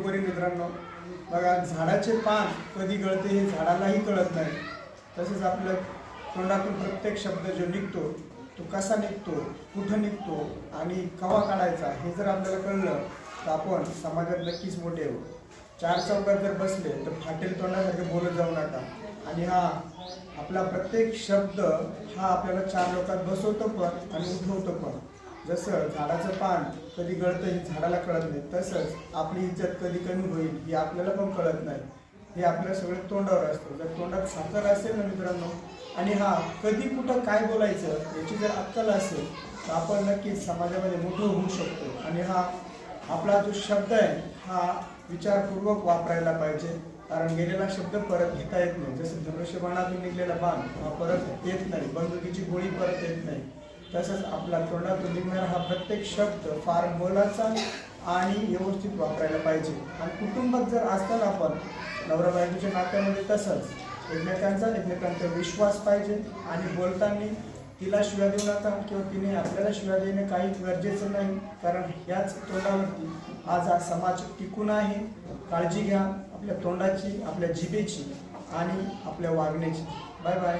दुपारी मित्रांनो, बघा झाडाचे पान कधी गळते हे झाडालाही कळत नाही. तसेच आपल्या तोंडातून प्रत्येक शब्द जो निघतो तो कसा निघतो, कुठं निघतो आणि केव्हा काढायचा हे जर आपल्याला कळलं तर आपण समाजात नक्कीच मोठे होऊ. चार चौकात जर बसले तर फाटेल तोंडासारखे बोलत जाऊ नका. आणि हा आपला प्रत्येक शब्द हा आपल्याला चार लोकात बसवतो पण आणि उठवतो पण. जसं झाडाचं पान कधी गळतं हे झाडाला कळत नाही, तसंच आपली इज्जत कधी कमी होईल हे आपल्याला पण कळत नाही. हे आपल्या सगळं तोंडावर असतं. जर तोंडात साखर असेल ना मित्रांनो, आणि कधी कुठं काय बोलायचं याची जर अक्कल असेल तर आपण नक्कीच समाजामध्ये मोठं होऊ शकतो. आणि आपला जो शब्द आहे हा विचारपूर्वक वापरायला पाहिजे, कारण गेलेला शब्द परत घेता येत नाही. जसं धनुष्यबाणातून निघलेला बाण हा परत येत नाही, बंदुकीची गोळी परत येत नाही. तसंच आपला तोंडातून निघणारा हा प्रत्येक शब्द फार मोलाचा आणि व्यवस्थित वापरायला पाहिजे. आणि कुटुंबात जर असताना आपण नवरा बायकोच्या नात्यामध्ये तसंच एकमेकांचा विश्वास पाहिजे. आणि बोलताना तिला शिव्या देऊ नका किंवा तिने आपल्याला शिव्या देणे काही गरजेचं नाही, कारण ह्याच तोंडावरती आज हा समाज टिकून आहे. काळजी घ्या आपल्या तोंडाची, आपल्या जिभेची आणि आपल्या वागण्याची. Bye bye.